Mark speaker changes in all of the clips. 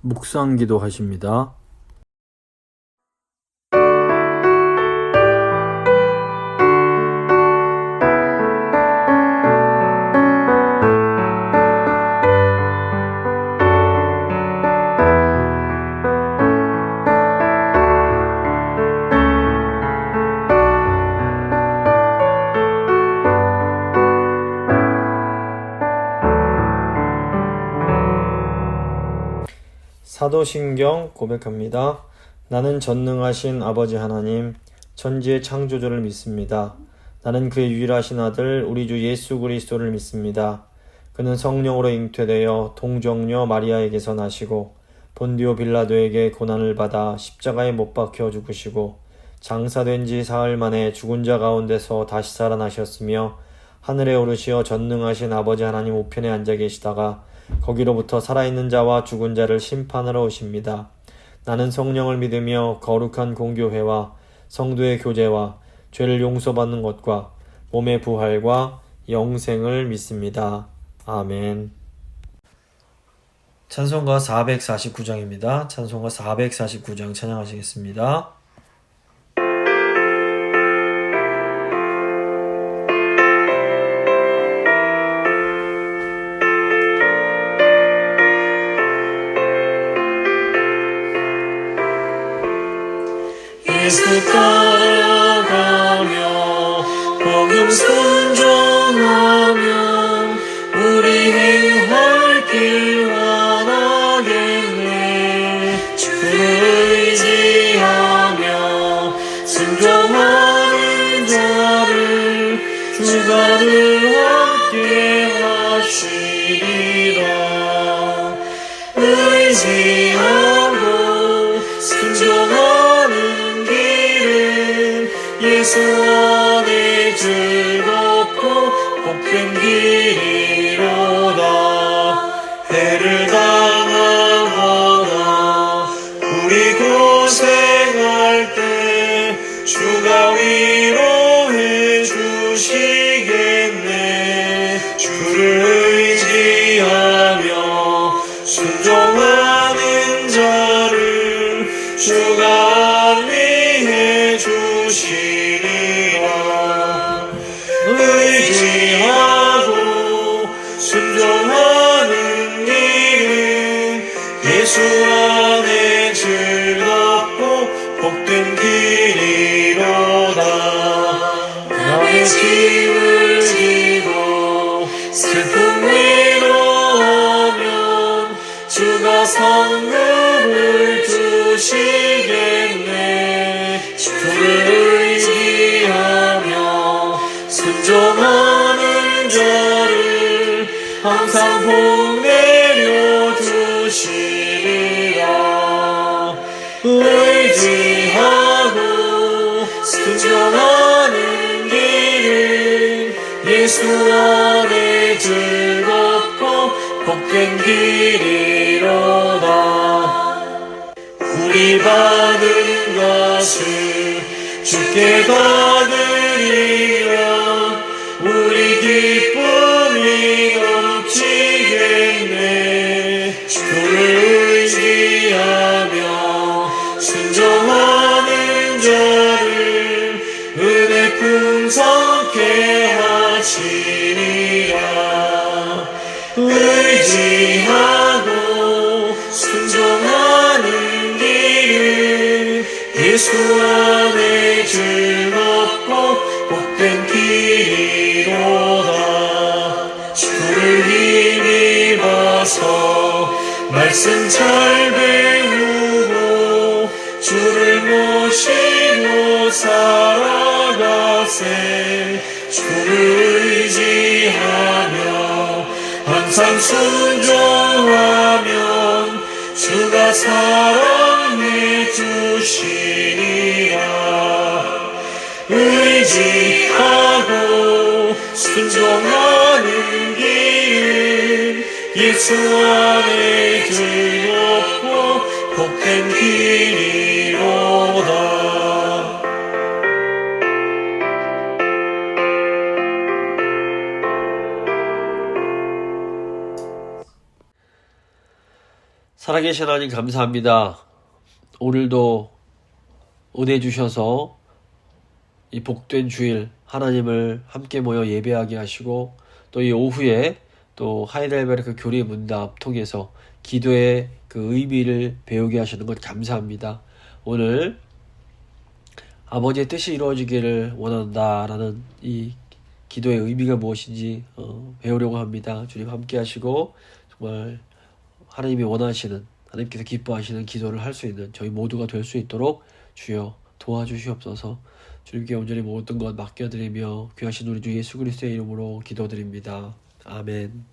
Speaker 1: 묵상기도 하십니다. 사도신경 고백합니다. 나는 전능하신 아버지 하나님, 천지의 창조주를 믿습니다. 나는 그의 유일하신 아들 우리 주 예수 그리스도를 믿습니다. 그는 성령으로 잉태되어 동정녀 마리아에게서 나시고 본디오 빌라도에게 고난을 받아 십자가에 못 박혀 죽으시고 장사된 지 사흘 만에 죽은 자 가운데서 다시 살아나셨으며 하늘에 오르시어 전능하신 아버지 하나님 우편에 앉아 계시다가 거기로부터 살아있는 자와 죽은 자를 심판하러 오십니다. 나는 성령을 믿으며 거룩한 공교회와 성도의 교제와 죄를 용서받는 것과 몸의 부활과 영생을 믿습니다. 아멘. 찬송가 449장입니다. 찬송가 449장 찬양하시겠습니다.
Speaker 2: 예수 따라가며 복음 순종하면 우리 행할 길 원하겠네. 주를 의지하며 순종하는 자를 주가 늘 함께 하시리라. 의지하고 순종하는 예수 안에 즐겁고 복된 길이로다. 해를 당하거나 우리 고생할 때 주가 위로해 주시겠네. 주를 의지하며 순종하는 자를 주가 안위해 주시리라. 의지하고 순종하는 길은 예수 안에 즐겁고 복된 길이로다. 남의 짐을 지고 슬픔 위로하면 주가 상급을 주시겠네. 주를 의지하며 순종하는 자를 항상 복 내려 주시리라. 의지하고 순종하는 길은 예수 안에 즐겁고 복된 길이로다. 우리 받은 것을 주께 다 드리면 우리 기쁨이 넘치겠네. 주를 의지하며 순종하는 자를 은혜 풍성케 하시리라. 의지하고 순종하는 길은 예수 안에 즐겁고 복된 길이로다. 주를 힘입어서 말씀 잘 배우고 주를 모시고 살아가세. 주를 의지하며 항상 순종하면 주가 사랑해 주시리라. 의지하고 순종하는 길은 예수 안에 즐겁고 복된 길이로다.
Speaker 3: 살아계신 하나님 감사합니다. 오늘도 은혜 주셔서 이 복된 주일 하나님을 함께 모여 예배하게 하시고 또 이 오후에 또 하이델베르크 교리 문답 통해서 기도의 그 의미를 배우게 하시는 것 감사합니다. 오늘 아버지의 뜻이 이루어지기를 원한다라는 이 기도의 의미가 무엇인지 배우려고 합니다. 주님 함께 하시고 정말 하나님이 원하시는, 하나님께서 기뻐하시는 기도를 할 수 있는 저희 모두가 될 수 있도록 주여 도와주시옵소서. 주님께 온전히 모든 것 맡겨드리며 귀하신 우리 주 예수 그리스도의 이름으로 기도드립니다. 아멘.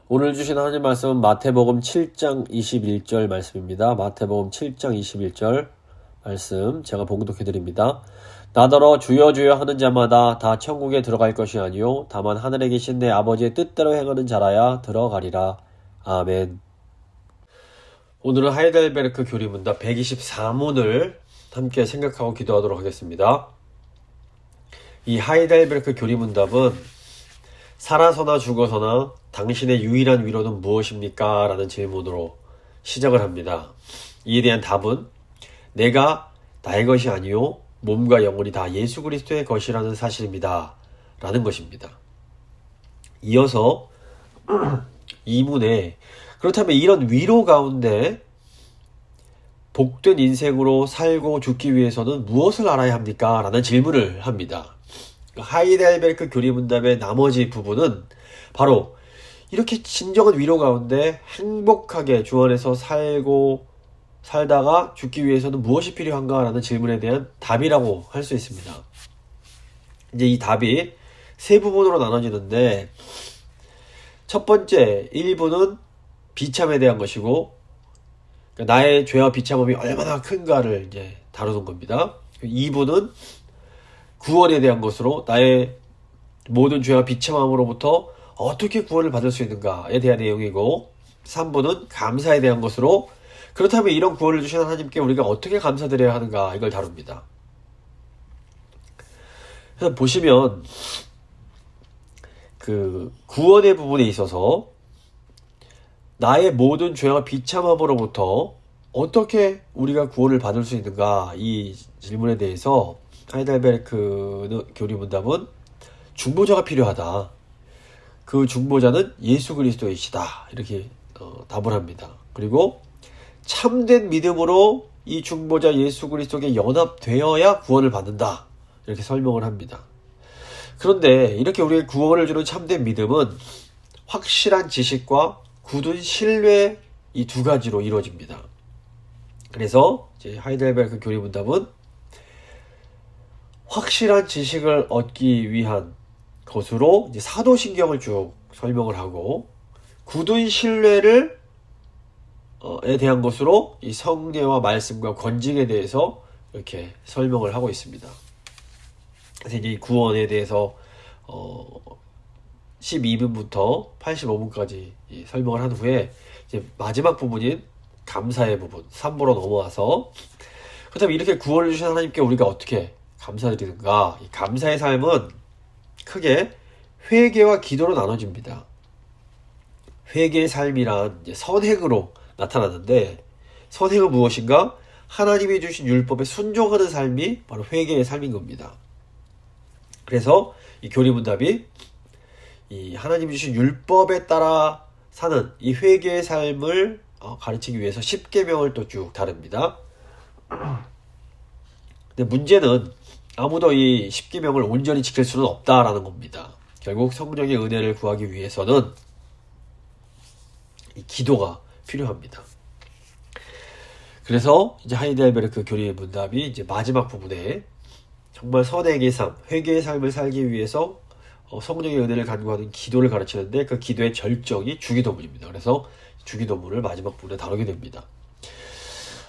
Speaker 3: 오늘 주신 하나님 말씀은 마태복음 7장 21절 말씀입니다. 마태복음 7장 21절 말씀 제가 봉독해드립니다. 나더러 주여 주여 하는 자마다 다 천국에 들어갈 것이 아니요 다만 하늘에 계신 내 아버지의 뜻대로 행하는 자라야 들어가리라. 아멘. 오늘은 하이델베르크 교리문답 124문을 함께 생각하고 기도하도록 하겠습니다. 이 하이델베르크 교리문답은 살아서나 죽어서나 당신의 유일한 위로는 무엇입니까? 라는 질문으로 시작을 합니다. 이에 대한 답은 내가 나의 것이 아니요 몸과 영혼이 다 예수 그리스도의 것이라는 사실입니다. 라는 것입니다. 이어서 2문에 그렇다면 이런 위로 가운데 복된 인생으로 살고 죽기 위해서는 무엇을 알아야 합니까? 라는 질문을 합니다. 하이델베르크 교리문답의 나머지 부분은 바로 이렇게 진정한 위로 가운데 행복하게 주 안에서 살다가 죽기 위해서는 무엇이 필요한가? 라는 질문에 대한 답이라고 할 수 있습니다. 이제 이 답이 세 부분으로 나눠지는데 첫 번째 1부는 비참에 대한 것이고 나의 죄와 비참함이 얼마나 큰가를 이제 다루는 겁니다. 2부는 구원에 대한 것으로 나의 모든 죄와 비참함으로부터 어떻게 구원을 받을 수 있는가에 대한 내용이고 3부는 감사에 대한 것으로 그렇다면 이런 구원을 주신 하나님께 우리가 어떻게 감사드려야 하는가 이걸 다룹니다. 그래서 보시면 그 구원의 부분에 있어서 나의 모든 죄와 비참함으로부터 어떻게 우리가 구원을 받을 수 있는가 이 질문에 대해서 하이델베르크 교리문답은 중보자가 필요하다. 그 중보자는 예수 그리스도이시다. 이렇게 답을 합니다. 그리고 참된 믿음으로 이 중보자 예수 그리스도께 연합되어야 구원을 받는다. 이렇게 설명을 합니다. 그런데 이렇게 우리에게 구원을 주는 참된 믿음은 확실한 지식과 굳은 신뢰 이 두 가지로 이루어집니다. 그래서 이제 하이델베르크 교리문답은 확실한 지식을 얻기 위한 것으로 이제 사도신경을 쭉 설명을 하고 굳은 신뢰를 에 대한 것으로 이 성례와 말씀과 권징에 대해서 이렇게 설명을 하고 있습니다. 그래서 이제 구원에 대해서 12분부터 85분까지 설명을 한 후에 이제 마지막 부분인 감사의 부분 3부로 넘어와서 그렇다면 이렇게 구원을 주신 하나님께 우리가 어떻게 감사드리는가? 이 감사의 삶은 크게 회개와 기도로 나눠집니다. 회개의 삶이란 이제 선행으로 나타나는데 선행은 무엇인가? 하나님이 주신 율법에 순종하는 삶이 바로 회개의 삶인 겁니다. 그래서 이 교리문답이 이 하나님이 주신 율법에 따라 사는 이 회개의 삶을 가르치기 위해서 10계명을 또 쭉 다룹니다. 근데 문제는 아무도 이 10계명을 온전히 지킬 수는 없다라는 겁니다. 결국 성령의 은혜를 구하기 위해서는 이 기도가 필요합니다. 그래서 이제 하이델베르크 교리의 문답이 이제 마지막 부분에 정말 선행의 삶, 회개의 삶을 살기 위해서 성령의 은혜를 간구하는 기도를 가르치는데 그 기도의 절정이 주기도문입니다. 그래서 주기도문을 마지막 부분에 다루게 됩니다.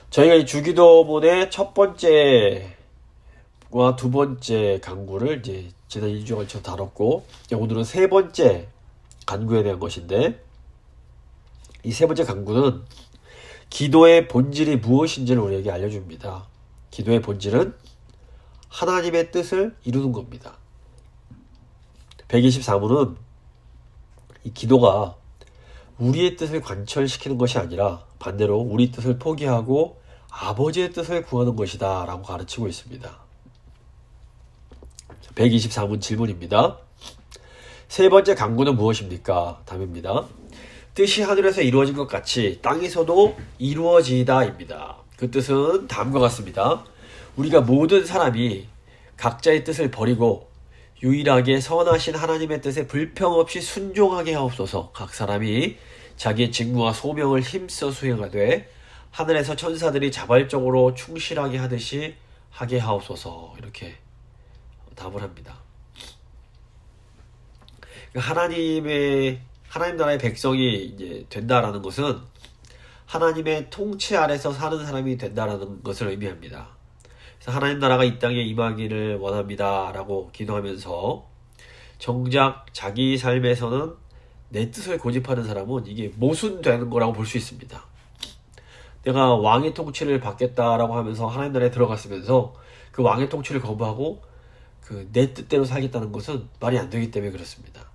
Speaker 3: 저희가 이 주기도문의 첫 번째와 두 번째 간구를 이제 지난 2주에 걸쳐 다뤘고 오늘은 세 번째 간구에 대한 것인데 이 세 번째 간구는 기도의 본질이 무엇인지를 우리에게 알려줍니다. 기도의 본질은 하나님의 뜻을 이루는 겁니다. 124문은 이 기도가 우리의 뜻을 관철시키는 것이 아니라 반대로 우리 뜻을 포기하고 아버지의 뜻을 구하는 것이다 라고 가르치고 있습니다. 124문 질문입니다. 세 번째 강구는 무엇입니까? 답입니다. 뜻이 하늘에서 이루어진 것 같이 땅에서도 이루어지이다 입니다. 그 뜻은 다음과 같습니다. 우리가 모든 사람이 각자의 뜻을 버리고 유일하게 선하신 하나님의 뜻에 불평 없이 순종하게 하옵소서. 각 사람이 자기의 직무와 소명을 힘써 수행하되 하늘에서 천사들이 자발적으로 충실하게 하듯이 하게 하옵소서. 이렇게 답을 합니다. 하나님 나라의 백성이 이제 된다라는 것은 하나님의 통치 아래서 사는 사람이 된다라는 것을 의미합니다. 그래서 하나님 나라가 이 땅에 임하기를 원합니다 라고 기도하면서 정작 자기 삶에서는 내 뜻을 고집하는 사람은 이게 모순되는 거라고 볼 수 있습니다. 내가 왕의 통치를 받겠다라고 하면서 하나님 나라에 들어갔으면서 그 왕의 통치를 거부하고 내 뜻대로 살겠다는 것은 말이 안 되기 때문에 그렇습니다.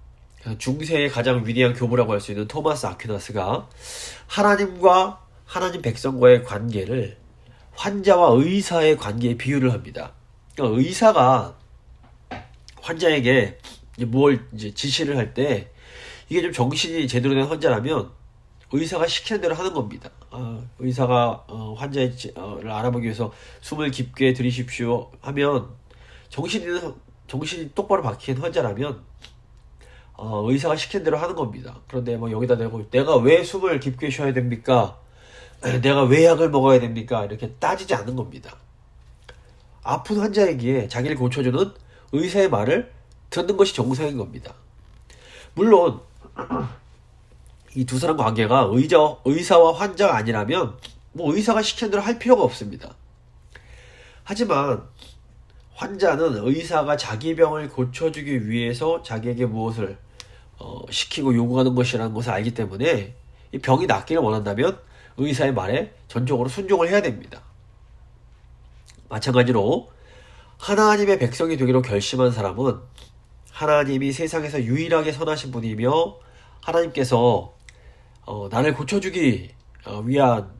Speaker 3: 중세의 가장 위대한 교부라고 할 수 있는 토마스 아퀴나스가 하나님과 하나님 백성과의 관계를 환자와 의사의 관계에 비유를 합니다. 그러니까 의사가 환자에게 뭘 이제 지시를 할 때 이게 좀 정신이 제대로 된 환자라면 의사가 시키는 대로 하는 겁니다. 의사가 환자를 알아보기 위해서 숨을 깊게 들이십시오 하면 정신이 똑바로 박힌 환자라면 의사가 시킨 대로 하는 겁니다. 그런데 뭐 여기다 대고 내가 왜 숨을 깊게 쉬어야 됩니까? 내가 왜 약을 먹어야 됩니까? 이렇게 따지지 않는 겁니다. 아픈 환자에게 자기를 고쳐주는 의사의 말을 듣는 것이 정상인 겁니다. 물론 이 두 사람 관계가 의사와 환자가 아니라면 뭐 의사가 시키는 대로 할 필요가 없습니다. 하지만 환자는 의사가 자기 병을 고쳐주기 위해서 자기에게 무엇을 시키고 요구하는 것이라는 것을 알기 때문에 이 병이 낫기를 원한다면 의사의 말에 전적으로 순종을 해야 됩니다. 마찬가지로 하나님의 백성이 되기로 결심한 사람은 하나님이 세상에서 유일하게 선하신 분이며 하나님께서 나를 고쳐주기 위한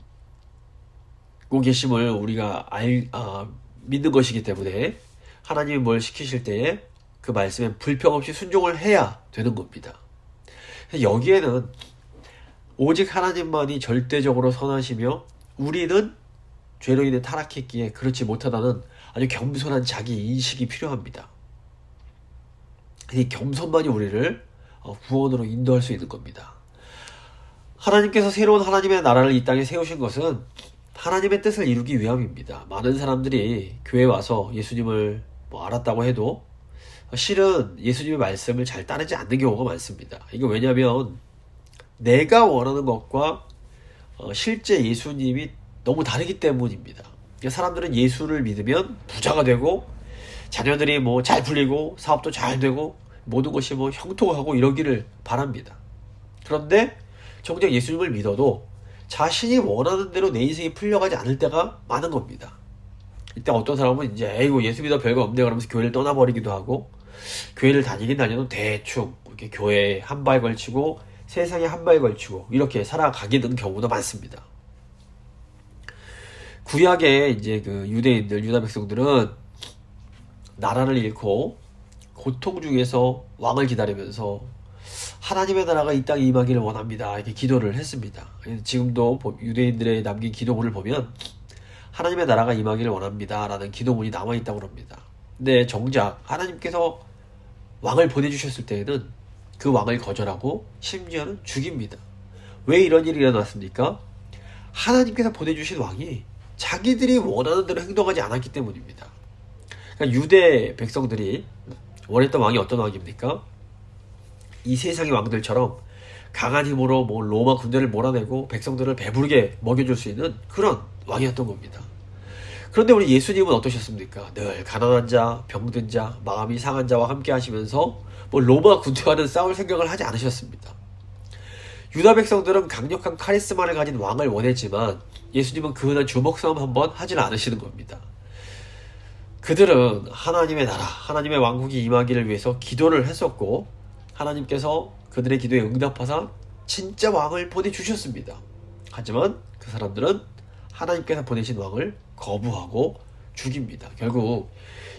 Speaker 3: 계심을 우리가 믿는 것이기 때문에 하나님이 뭘 시키실 때에 그 말씀에 불평 없이 순종을 해야 되는 겁니다. 여기에는 오직 하나님만이 절대적으로 선하시며 우리는 죄로 인해 타락했기에 그렇지 못하다는 아주 겸손한 자기 인식이 필요합니다. 이 겸손만이 우리를 구원으로 인도할 수 있는 겁니다. 하나님께서 새로운 하나님의 나라를 이 땅에 세우신 것은 하나님의 뜻을 이루기 위함입니다. 많은 사람들이 교회에 와서 예수님을 알았다고 해도 실은 예수님의 말씀을 잘 따르지 않는 경우가 많습니다. 이거 왜냐하면 내가 원하는 것과 실제 예수님이 너무 다르기 때문입니다. 사람들은 예수를 믿으면 부자가 되고 자녀들이 뭐 잘 풀리고 사업도 잘 되고 모든 것이 뭐 형통하고 이러기를 바랍니다. 그런데 정작 예수님을 믿어도 자신이 원하는 대로 내 인생이 풀려가지 않을 때가 많은 겁니다. 이때 어떤 사람은 이제 에이고 예수 믿어 별거 없네 그러면서 교회를 떠나버리기도 하고 교회를 다니긴 다녀도 대충 이렇게 교회에 한 발 걸치고 세상에 한 발 걸치고 이렇게 살아가게 되는 경우도 많습니다. 구약의 이제 유대인들, 유다 백성들은 나라를 잃고 고통 중에서 왕을 기다리면서 하나님의 나라가 이 땅에 임하기를 원합니다. 이렇게 기도를 했습니다. 지금도 유대인들의 남긴 기도문을 보면 하나님의 나라가 임하기를 원합니다. 라는 기도문이 남아있다고 합니다. 근데 정작 하나님께서 왕을 보내주셨을 때에는 그 왕을 거절하고 심지어는 죽입니다. 왜 이런 일이 일어났습니까? 하나님께서 보내주신 왕이 자기들이 원하는 대로 행동하지 않았기 때문입니다. 그러니까 유대 백성들이 원했던 왕이 어떤 왕입니까? 이 세상의 왕들처럼 강한 힘으로 로마 군대를 몰아내고 백성들을 배부르게 먹여줄 수 있는 그런 왕이었던 겁니다. 그런데 우리 예수님은 어떠셨습니까? 늘 가난한 자, 병든 자, 마음이 상한 자와 함께 하시면서 로마 군대와는 싸울 생각을 하지 않으셨습니다. 유다 백성들은 강력한 카리스마를 가진 왕을 원했지만 예수님은 그날 주먹싸움 한번 하지는 않으시는 겁니다. 그들은 하나님의 나라, 하나님의 왕국이 임하기를 위해서 기도를 했었고 하나님께서 그들의 기도에 응답하사 진짜 왕을 보내주셨습니다. 하지만 그 사람들은 하나님께서 보내신 왕을 거부하고 죽입니다. 결국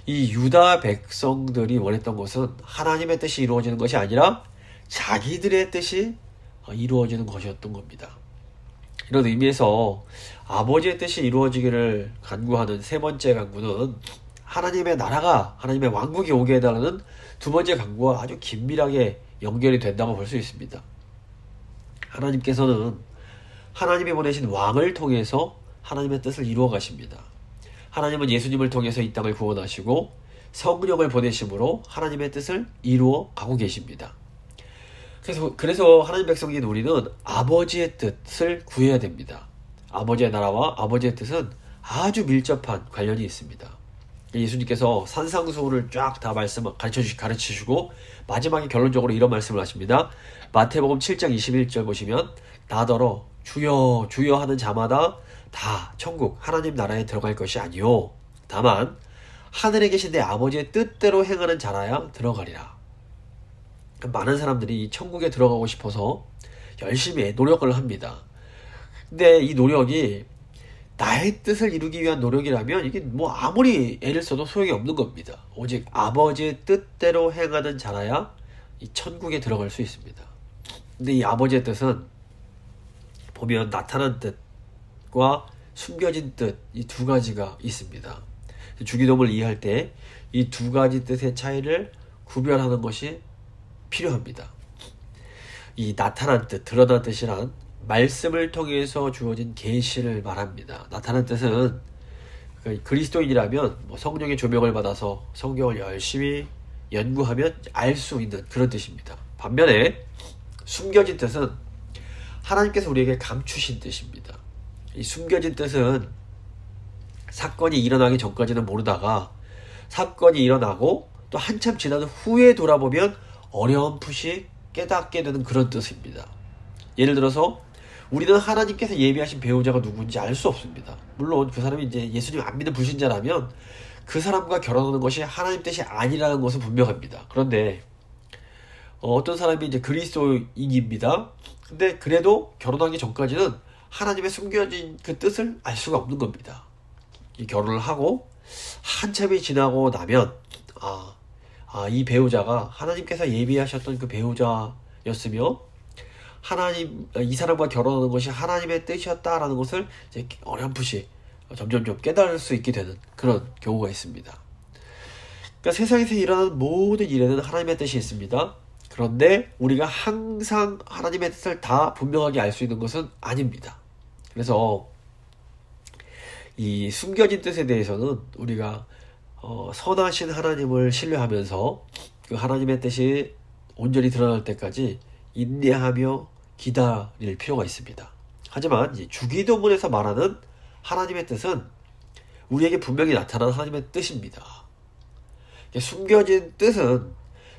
Speaker 3: 이 유다 백성들이 원했던 것은 하나님의 뜻이 이루어지는 것이 아니라 자기들의 뜻이 이루어지는 것이었던 겁니다. 이런 의미에서 아버지의 뜻이 이루어지기를 간구하는 세 번째 간구는 하나님의 나라가, 하나님의 왕국이 오게 해달라는 두 번째 간구와 아주 긴밀하게 연결이 된다고 볼 수 있습니다. 하나님께서는 하나님이 보내신 왕을 통해서 하나님의 뜻을 이루어 가십니다. 하나님은 예수님을 통해서 이 땅을 구원하시고 성령을 보내심으로 하나님의 뜻을 이루어 가고 계십니다. 그래서 하나님 백성인 우리는 아버지의 뜻을 구해야 됩니다. 아버지의 나라와 아버지의 뜻은 아주 밀접한 관련이 있습니다. 예수님께서 산상수훈을 쫙 다 가르치시고 마지막에 결론적으로 이런 말씀을 하십니다. 마태복음 7장 21절 보시면 나더러 주여 주여 하는 자마다 다 천국 하나님 나라에 들어갈 것이 아니요 다만 하늘에 계신 내 아버지의 뜻대로 행하는 자라야 들어가리라. 많은 사람들이 천국에 들어가고 싶어서 열심히 노력을 합니다. 근데 이 노력이 나의 뜻을 이루기 위한 노력이라면 이게 뭐 아무리 애를 써도 소용이 없는 겁니다. 오직 아버지의 뜻대로 행하는 자라야 이 천국에 들어갈 수 있습니다. 근데 이 아버지의 뜻은 보면 나타난 뜻과 숨겨진 뜻, 이 두 가지가 있습니다. 주기도문을 이해할 때 이 두 가지 뜻의 차이를 구별하는 것이 필요합니다. 이 나타난 뜻, 드러난 뜻이란 말씀을 통해서 주어진 계시를 말합니다. 나타난 뜻은 그리스도인이라면 성령의 조명을 받아서 성경을 열심히 연구하면 알 수 있는 그런 뜻입니다. 반면에 숨겨진 뜻은 하나님께서 우리에게 감추신 뜻입니다. 이 숨겨진 뜻은 사건이 일어나기 전까지는 모르다가 사건이 일어나고 또 한참 지난 후에 돌아보면 어렴풋이 깨닫게 되는 그런 뜻입니다. 예를 들어서 우리는 하나님께서 예비하신 배우자가 누군지 알 수 없습니다. 물론 그 사람이 이제 예수님 안 믿는 불신자라면 그 사람과 결혼하는 것이 하나님 뜻이 아니라는 것은 분명합니다. 그런데 어떤 사람이 이제 그리스도인입니다. 근데 그래도 결혼하기 전까지는 하나님의 숨겨진 그 뜻을 알 수가 없는 겁니다. 이 결혼을 하고 한참이 지나고 나면 이 배우자가 하나님께서 예비하셨던 그 배우자였으며 이 사람과 결혼하는 것이 하나님의 뜻이었다라는 것을 이제 어렴풋이 점점점 깨달을 수 있게 되는 그런 경우가 있습니다. 그러니까 세상에서 일어나는 모든 일에는 하나님의 뜻이 있습니다. 그런데 우리가 항상 하나님의 뜻을 다 분명하게 알 수 있는 것은 아닙니다. 그래서 이 숨겨진 뜻에 대해서는 우리가 선하신 하나님을 신뢰하면서 그 하나님의 뜻이 온전히 드러날 때까지 인내하며 기다릴 필요가 있습니다. 하지만 주기도문에서 말하는 하나님의 뜻은 우리에게 분명히 나타난 하나님의 뜻입니다. 숨겨진 뜻은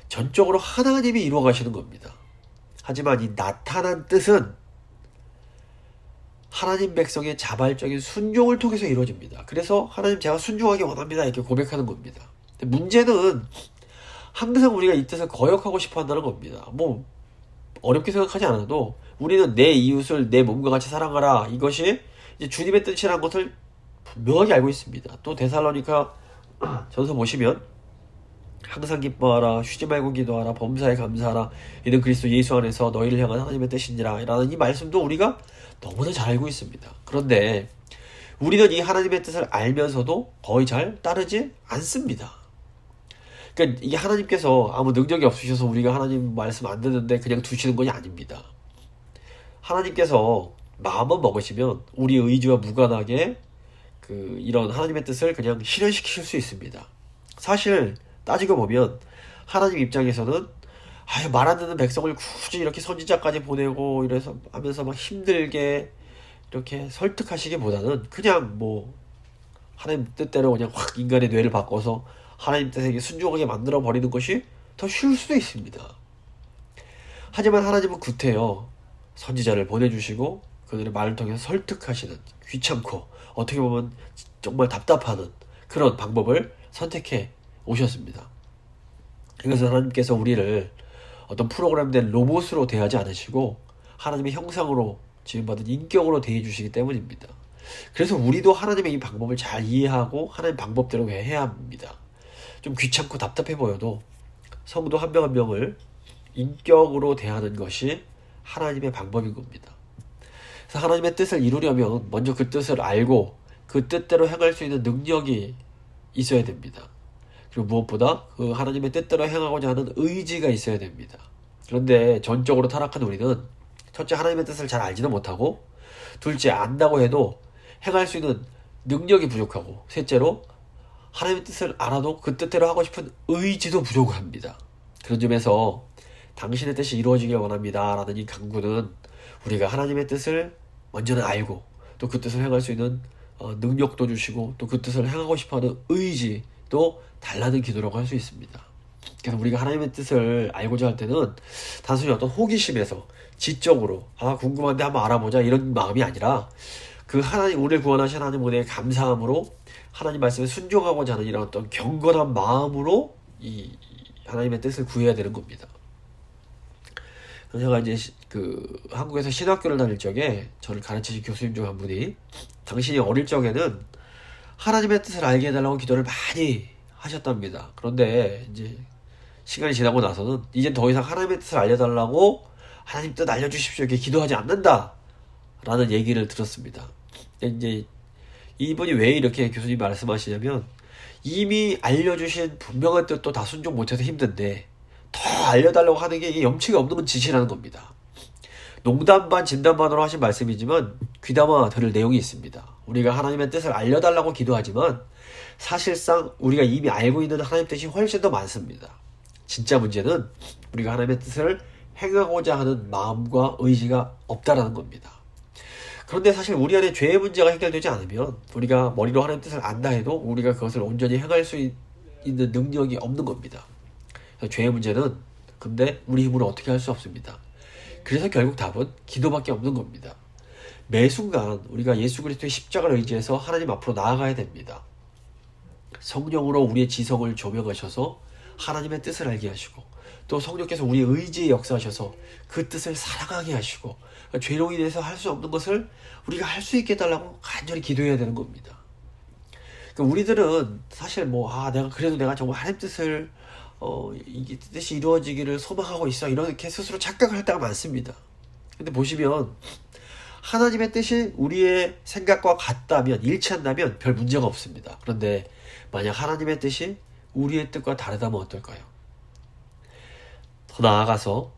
Speaker 3: 전적으로 하나님이 이루어 가시는 겁니다. 하지만 이 나타난 뜻은 하나님 백성의 자발적인 순종을 통해서 이루어집니다. 그래서 하나님 제가 순종하기 원합니다 이렇게 고백하는 겁니다. 문제는 항상 우리가 이 뜻을 거역하고 싶어 한다는 겁니다. 어렵게 생각하지 않아도 우리는 내 이웃을 내 몸과 같이 사랑하라, 이것이 이제 주님의 뜻이라는 것을 분명하게 알고 있습니다. 또 데살로니가 전서 보시면 항상 기뻐하라, 쉬지 말고 기도하라, 범사에 감사하라, 이는 그리스도 예수 안에서 너희를 향한 하나님의 뜻이니라 라는 이 말씀도 우리가 너무나 잘 알고 있습니다. 그런데 우리는 이 하나님의 뜻을 알면서도 거의 잘 따르지 않습니다. 그러니까 이게 하나님께서 아무 능력이 없으셔서 우리가 하나님 말씀 안 듣는데 그냥 두시는 것이 아닙니다. 하나님께서 마음만 먹으시면 우리 의지와 무관하게 이런 하나님의 뜻을 그냥 실현시킬 수 있습니다. 사실 따지고 보면 하나님 입장에서는 말 안 듣는 백성을 굳이 이렇게 선지자까지 보내고 이래서 하면서 막 힘들게 이렇게 설득하시기보다는 그냥 하나님 뜻대로 그냥 확 인간의 뇌를 바꿔서 하나님 뜻에게 순종하게 만들어 버리는 것이 더 쉬울 수도 있습니다. 하지만 하나님은 구태여 선지자를 보내주시고 그들의 말을 통해서 설득하시는, 귀찮고 어떻게 보면 정말 답답하는 그런 방법을 선택해 오셨습니다. 그래서 하나님께서 우리를 어떤 프로그램된 로봇으로 대하지 않으시고 하나님의 형상으로 지음받은 인격으로 대해주시기 때문입니다. 그래서 우리도 하나님의 이 방법을 잘 이해하고 하나님 방법대로 해야 합니다. 좀 귀찮고 답답해 보여도 성도 한 명 한 명을 인격으로 대하는 것이 하나님의 방법인 겁니다. 그래서 하나님의 뜻을 이루려면 먼저 그 뜻을 알고 그 뜻대로 행할 수 있는 능력이 있어야 됩니다. 그리고 무엇보다 그 하나님의 뜻대로 행하고자 하는 의지가 있어야 됩니다. 그런데 전적으로 타락한 우리는 첫째, 하나님의 뜻을 잘 알지도 못하고, 둘째, 안다고 해도 행할 수 있는 능력이 부족하고, 셋째로 하나님의 뜻을 알아도 그 뜻대로 하고 싶은 의지도 부족합니다. 그런 점에서 당신의 뜻이 이루어지길 원합니다 라는 이 간구는 우리가 하나님의 뜻을 먼저는 알고 또 그 뜻을 행할 수 있는 능력도 주시고 또 그 뜻을 행하고 싶어하는 의지도 달라는 기도라고 할 수 있습니다. 그래서 우리가 하나님의 뜻을 알고자 할 때는 단순히 어떤 호기심에서 지적으로 궁금한데 한번 알아보자 이런 마음이 아니라 그 하나님, 우리를 구원하신 하나님 은혜에 감사함으로 하나님 말씀에 순종하고자 하는 이런 어떤 경건한 마음으로 이 하나님의 뜻을 구해야 되는 겁니다. 제가 이제 한국에서 신학교를 다닐 적에 저를 가르치신 교수님 중 한 분이 당신이 어릴 적에는 하나님의 뜻을 알게 해달라고 기도를 많이 하셨답니다. 그런데 이제 시간이 지나고 나서는 이제 더 이상 하나님의 뜻을 알려달라고 하나님 뜻 알려주십시오 이렇게 기도하지 않는다 라는 얘기를 들었습니다. 이제 이분이 왜 이렇게 교수님이 말씀하시냐면 이미 알려주신 분명한 뜻도 다 순종 못해서 힘든데 더 알려달라고 하는 게 이게 염치가 없는 짓이라는 겁니다. 농담 반 진담 반으로 하신 말씀이지만 귀담아 들을 내용이 있습니다. 우리가 하나님의 뜻을 알려달라고 기도하지만 사실상 우리가 이미 알고 있는 하나님 뜻이 훨씬 더 많습니다. 진짜 문제는 우리가 하나님의 뜻을 행하고자 하는 마음과 의지가 없다라는 겁니다. 그런데 사실 우리 안에 죄의 문제가 해결되지 않으면 우리가 머리로 하나님 뜻을 안다 해도 우리가 그것을 온전히 행할 수 있는 능력이 없는 겁니다. 죄의 문제는 근데 우리 힘으로 어떻게 할 수 없습니다. 그래서 결국 답은 기도밖에 없는 겁니다. 매 순간 우리가 예수 그리스도의 십자가를 의지해서 하나님 앞으로 나아가야 됩니다. 성령으로 우리의 지성을 조명하셔서 하나님의 뜻을 알게 하시고 또 성령께서 우리의 의지에 역사하셔서 그 뜻을 살아가게 하시고 죄로 인해서 할 수 없는 것을 우리가 할 수 있게 해달라고 간절히 기도해야 되는 겁니다. 그러니까 우리들은 사실 내가 정말 하나님 뜻을 이게 뜻이 이루어지기를 소망하고 있어 이렇게 스스로 착각을 할 때가 많습니다. 근데 보시면 하나님의 뜻이 우리의 생각과 같다면 일치한다면 별 문제가 없습니다. 그런데 만약 하나님의 뜻이 우리의 뜻과 다르다면 어떨까요? 더 나아가서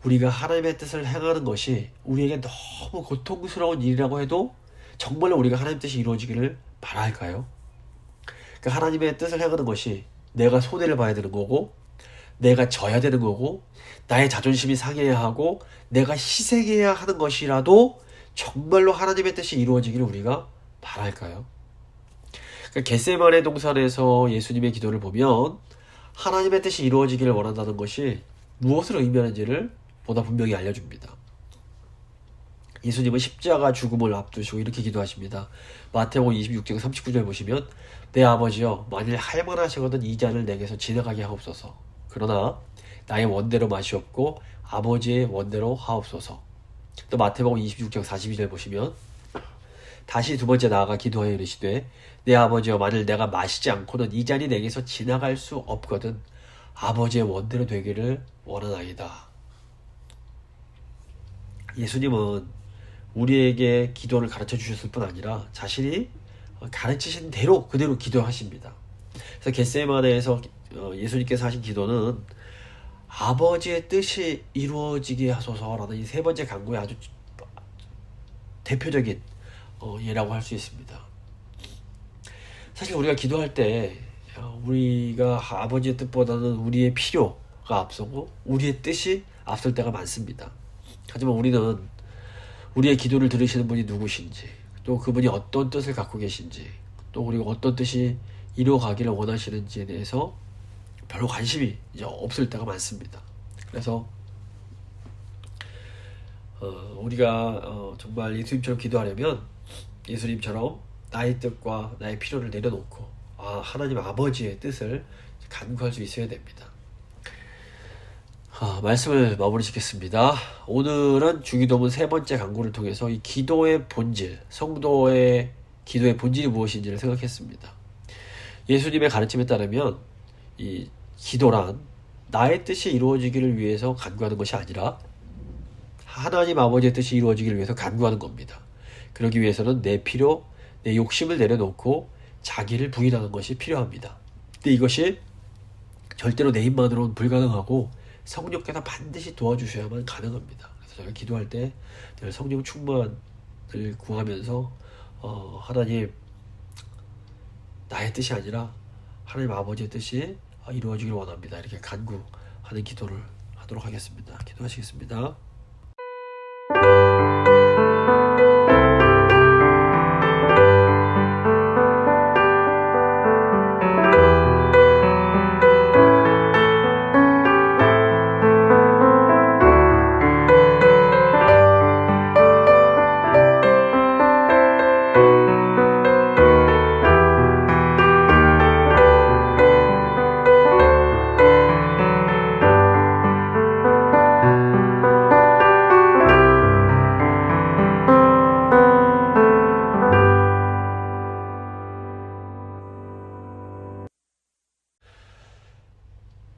Speaker 3: 우리가 하나님의 뜻을 행하는 것이 우리에게 너무 고통스러운 일이라고 해도 정말로 우리가 하나님의 뜻이 이루어지기를 바랄까요? 그러니까 하나님의 뜻을 행하는 것이 내가 손해를 봐야 되는 거고 내가 져야 되는 거고 나의 자존심이 상해야 하고 내가 희생해야 하는 것이라도 정말로 하나님의 뜻이 이루어지기를 우리가 바랄까요? 그러니까 겟세마네 동산에서 예수님의 기도를 보면 하나님의 뜻이 이루어지기를 원한다는 것이 무엇을 의미하는지를 보다 분명히 알려줍니다. 예수님은 십자가 죽음을 앞두시고 이렇게 기도하십니다. 마태복음 26장 39절 보시면 내 아버지여 만일 할만하시거든 이 잔을 내게서 지나가게 하옵소서. 그러나 나의 원대로 마시옵고 아버지의 원대로 하옵소서. 또 마태복음 26장 42절 보시면 다시 두 번째 나아가 기도하여 이르시되 내 아버지여 만일 내가 마시지 않고는 이 잔이 내게서 지나갈 수 없거든 아버지의 원대로 되기를 원하나이다. 예수님은 우리에게 기도를 가르쳐 주셨을 뿐 아니라 자신이 가르치신 대로 그대로 기도하십니다. 그래서 겟세마네에서 예수님께서 하신 기도는 아버지의 뜻이 이루어지게 하소서라는 이 세 번째 간구의 아주 대표적인 예라고 할 수 있습니다. 사실 우리가 기도할 때 우리가 아버지의 뜻보다는 우리의 필요가 앞서고 우리의 뜻이 앞설 때가 많습니다. 하지만 우리는 우리의 기도를 들으시는 분이 누구신지 또 그분이 어떤 뜻을 갖고 계신지 또 우리가 어떤 뜻이 이루어가기를 원하시는지에 대해서 별로 관심이 이제 없을 때가 많습니다. 그래서 우리가 정말 예수님처럼 기도하려면 예수님처럼 나의 뜻과 나의 필요를 내려놓고 하나님 아버지의 뜻을 간구할 수 있어야 됩니다. 말씀을 마무리 짓겠습니다. 오늘은 주기도문 세 번째 강구를 통해서 이 기도의 본질, 성도의 기도의 본질이 무엇인지를 생각했습니다. 예수님의 가르침에 따르면 이 기도란 나의 뜻이 이루어지기를 위해서 간구하는 것이 아니라 하나님 아버지의 뜻이 이루어지기를 위해서 간구하는 겁니다. 그러기 위해서는 내 필요, 내 욕심을 내려놓고 자기를 부인하는 것이 필요합니다. 근데 이것이 절대로 내 힘만으로는 불가능하고 성령께서 반드시 도와주셔야만 가능합니다. 그래서 저희가 기도할 때 늘 성령 충만을 구하면서 하나님, 나의 뜻이 아니라 하나님 아버지의 뜻이 이루어지길 원합니다. 이렇게 간구하는 기도를 하도록 하겠습니다. 기도하시겠습니다.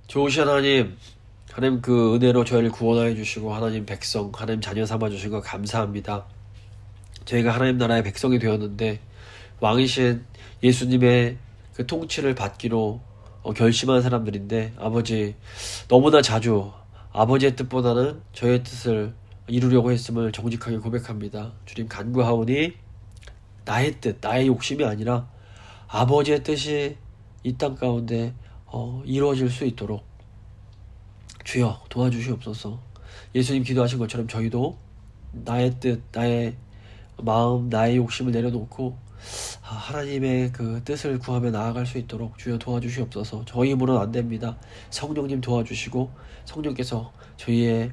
Speaker 3: 좋으신 하나님, 하나님 그 은혜로 저희를 구원하여 주시고 하나님 백성, 하나님 자녀 삼아 주신 거 감사합니다. 저희가 하나님 나라의 백성이 되었는데 왕이신 예수님의 그 통치를 받기로 결심한 사람들인데 아버지, 너무나 자주 아버지의 뜻보다는 저의 뜻을 이루려고 했음을 정직하게 고백합니다. 주님 간구하오니 나의 뜻, 나의 욕심이 아니라 아버지의 뜻이 이 땅 가운데 이루어질 수 있도록 주여 도와주시옵소서. 예수님 기도하신 것처럼 저희도 나의 뜻, 나의 마음, 나의 욕심을 내려놓고 하나님의 그 뜻을 구하며 나아갈 수 있도록 주여 도와주시옵소서. 저희 힘으로는 안 됩니다. 성령님 도와주시고 성령께서 저희의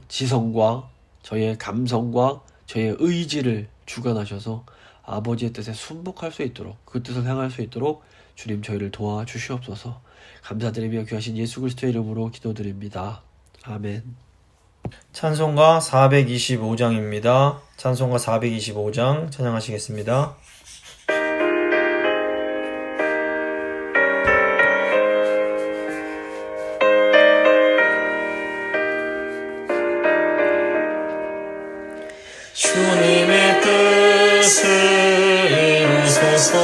Speaker 3: 지성과 저희의 감성과 저희의 의지를 주관하셔서 아버지의 뜻에 순복할 수 있도록, 그 뜻을 향할 수 있도록 주님 저희를 도와주시옵소서. 감사드리며 귀하신 예수 그리스도의 이름으로 기도드립니다. 아멘.
Speaker 1: 찬송가 425장입니다. 찬송가 425장 찬양하시겠습니다.
Speaker 2: 주님의 뜻을 이루소서.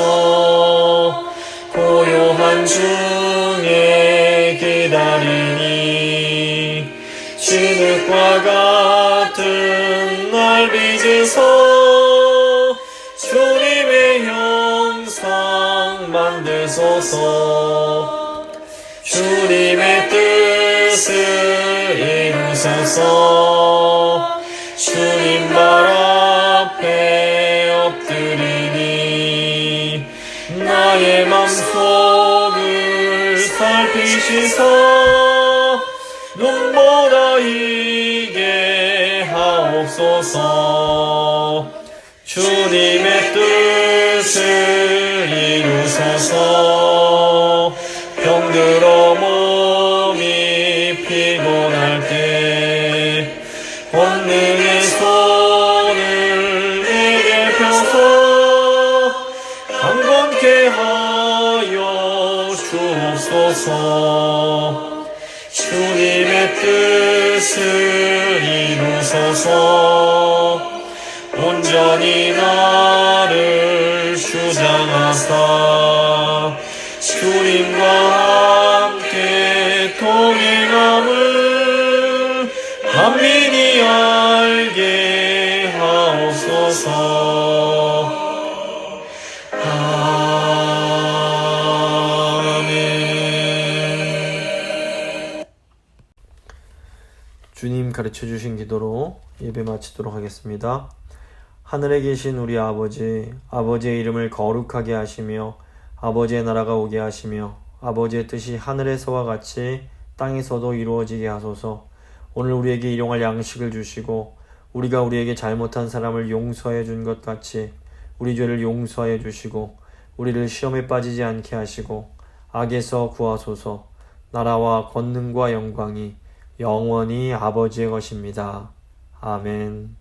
Speaker 2: 고요한 중에 기다리니 진흙과 같은 날 빚으소. 주님의 형상 만드소서. 주님의 뜻을 이루소서. 주님 말 앞에 엎드리니 나의 맘속을 살피시사 눈보다 이게 하옵소서. 주님의 뜻을 이루소서. 병들어 몸이 피곤할 때 권능의 손을 내게 펴서 강건케 하여 주옵소서. 주님의 뜻을 이루소서. 온전히 나를 주장하사 주님과 함께 동행함을 만민이 알게 하옵소서. 아멘.
Speaker 1: 주님 가르쳐 주신 기도로 예배 마치도록 하겠습니다. 하늘에 계신 우리 아버지, 아버지의 이름을 거룩하게 하시며 아버지의 나라가 오게 하시며 아버지의 뜻이 하늘에서와 같이 땅에서도 이루어지게 하소서. 오늘 우리에게 일용할 양식을 주시고 우리가 우리에게 잘못한 사람을 용서해 준 것 같이 우리 죄를 용서해 주시고 우리를 시험에 빠지지 않게 하시고 악에서 구하소서. 나라와 권능과 영광이 영원히 아버지의 것입니다. 아멘.